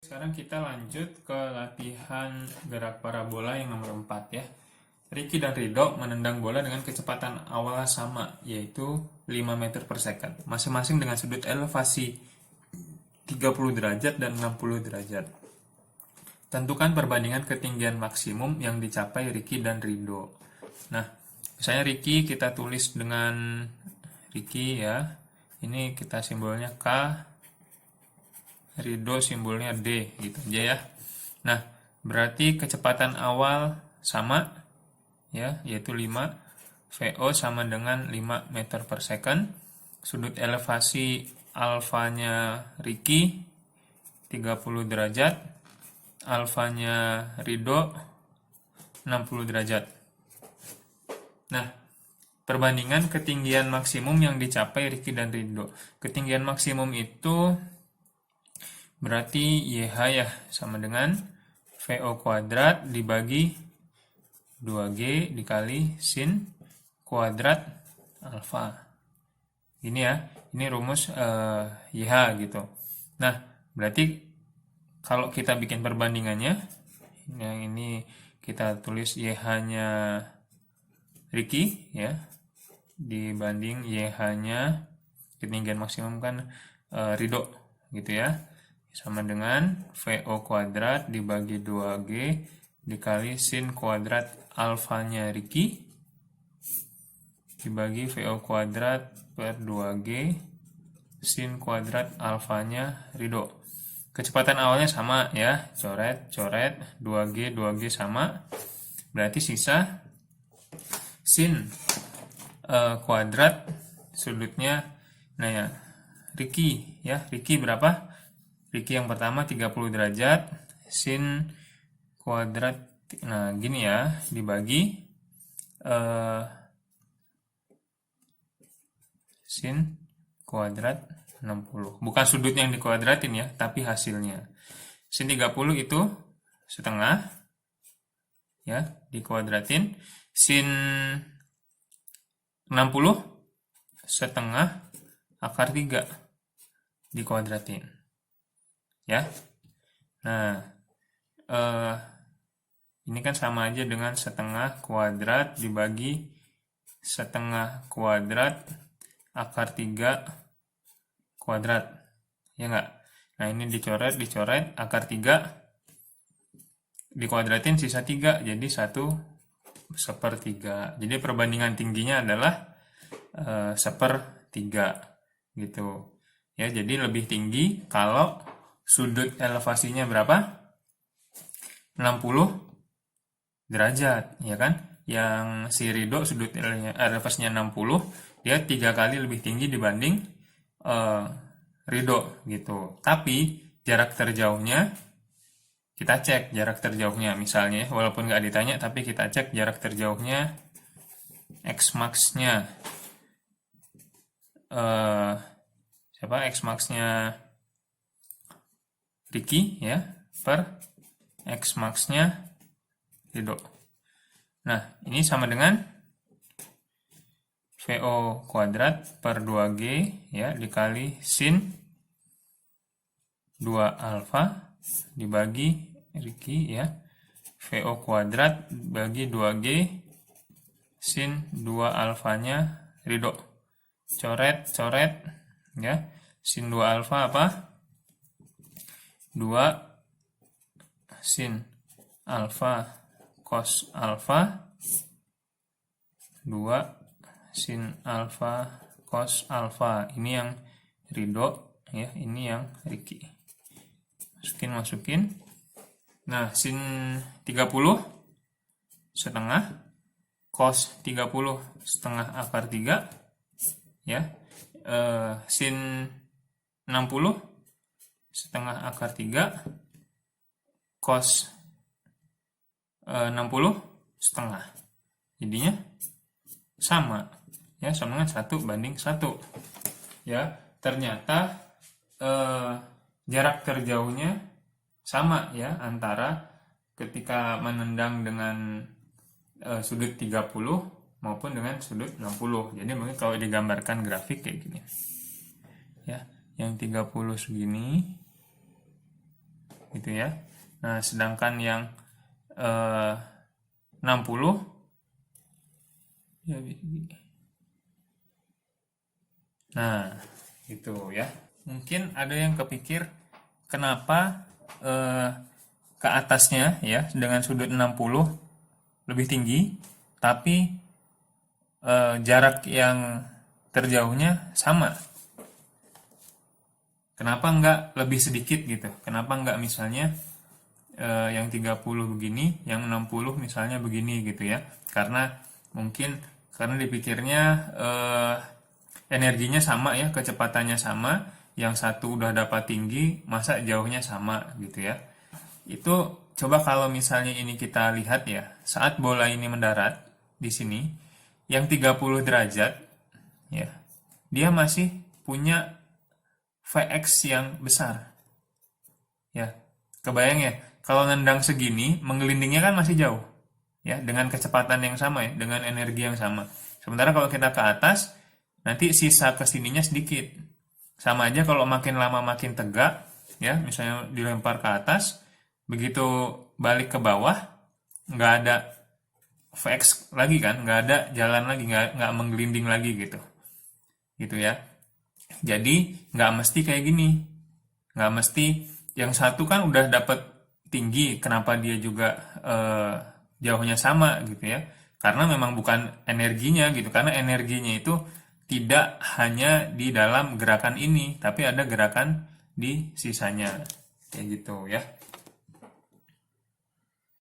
Sekarang kita lanjut ke latihan gerak parabola yang nomor 4 ya. Ricky dan Ridho menendang bola dengan kecepatan awal sama, yaitu 5 meter per second, masing-masing dengan sudut elevasi 30 derajat dan 60 derajat. Tentukan perbandingan ketinggian maksimum yang dicapai Ricky dan Ridho. Nah, misalnya Ricky kita tulis dengan Ricky ya. Ini kita simbolnya K, Ridho simbolnya D gitu aja ya. Nah, berarti kecepatan awal sama ya, yaitu 5. VO sama dengan 5 meter per second. Sudut elevasi alfanya Ricky 30 derajat. Alfanya Ridho 60 derajat. Nah, perbandingan ketinggian maksimum yang dicapai Ricky dan Ridho. Ketinggian maksimum itu berarti YH ya, sama dengan VO kuadrat dibagi 2G dikali sin kuadrat alfa. Ini ya, ini rumus YH gitu. Nah, berarti kalau kita bikin perbandingannya, yang ini kita tulis YH-nya Ricky ya, dibanding YH-nya ketinggian maksimum kan Ridho gitu ya. Sama dengan VO kuadrat dibagi 2G dikali sin kuadrat alfanya Ricky dibagi VO kuadrat per 2G sin kuadrat alfanya Ridho. Kecepatan awalnya sama ya, coret 2G sama, berarti sisa sin kuadrat sudutnya. Nah ya, Ricky ya, Ricky berapa? Ricky yang pertama 30 derajat, sin kuadrat, nah gini ya, dibagi sin kuadrat 60. Bukan sudut yang dikuadratin ya, tapi hasilnya. Sin 30 itu setengah ya, dikuadratin. Sin 60 setengah akar 3 dikuadratin. Ya. Nah, ini kan sama aja dengan setengah kuadrat dibagi setengah kuadrat akar 3 kuadrat. Ya enggak? Nah, ini dicoret, akar 3 dikuadratin sisa 3, jadi 1/3. Jadi perbandingan tingginya adalah 1/3 gitu. Ya, jadi lebih tinggi kalau sudut elevasinya berapa? 60 derajat, ya kan? Yang si Ridho sudut elevasinya 60, dia 3 kali lebih tinggi dibanding Ridho gitu. Tapi jarak terjauhnya kita cek jarak terjauhnya, misalnya walaupun nggak ditanya tapi kita cek jarak terjauhnya X max-nya X max-nya Ricky ya per X max-nya Ridho. Nah, ini sama dengan VO kuadrat per 2G ya dikali sin 2 alfa dibagi Ricky ya, VO kuadrat bagi 2G sin 2 alfanya Ridho. Coret ya. Sin 2 alfa apa? 2 sin alfa cos alfa 2 sin alfa cos alfa. Ini yang Ridho ya, ini yang Ricky. Masukin. Nah, sin 30 setengah cos 30 setengah akar 3 ya. Sin 60 setengah akar 3 cos 60 setengah. Jadinya sama ya, sama dengan 1/1 ya. Ternyata jarak terjauhnya sama ya antara ketika menendang dengan sudut 30 maupun dengan sudut 60. Jadi mungkin kalau digambarkan grafik kayak gini ya, yang 30 segini gitu ya. Nah, sedangkan yang 60 ya, nah gitu ya. Mungkin ada yang kepikir kenapa ke atasnya ya dengan sudut 60 lebih tinggi, tapi jarak yang terjauhnya sama. Kenapa nggak lebih sedikit gitu? Kenapa nggak misalnya yang 30 begini, yang 60 misalnya begini gitu ya? Karena mungkin karena dipikirnya energinya sama ya, kecepatannya sama, yang satu udah dapat tinggi, masa jauhnya sama gitu ya. Itu coba kalau misalnya ini kita lihat ya, saat bola ini mendarat di sini, yang 30 derajat ya, dia masih punya Vx yang besar. Ya, kebayang ya, kalau nendang segini, menggelindingnya kan masih jauh. Ya, dengan kecepatan yang sama ya, dengan energi yang sama. Sementara kalau kita ke atas, nanti sisa kesininya sedikit. Sama aja kalau makin lama makin tegak, ya, misalnya dilempar ke atas, begitu balik ke bawah, nggak ada Vx lagi kan, nggak ada jalan lagi, nggak menggelinding lagi gitu. Gitu ya. Jadi nggak mesti kayak gini, nggak mesti yang satu kan udah dapat tinggi, kenapa dia juga jauhnya sama gitu ya? Karena memang bukan energinya gitu, karena energinya itu tidak hanya di dalam gerakan ini, tapi ada gerakan di sisanya, kayak gitu ya.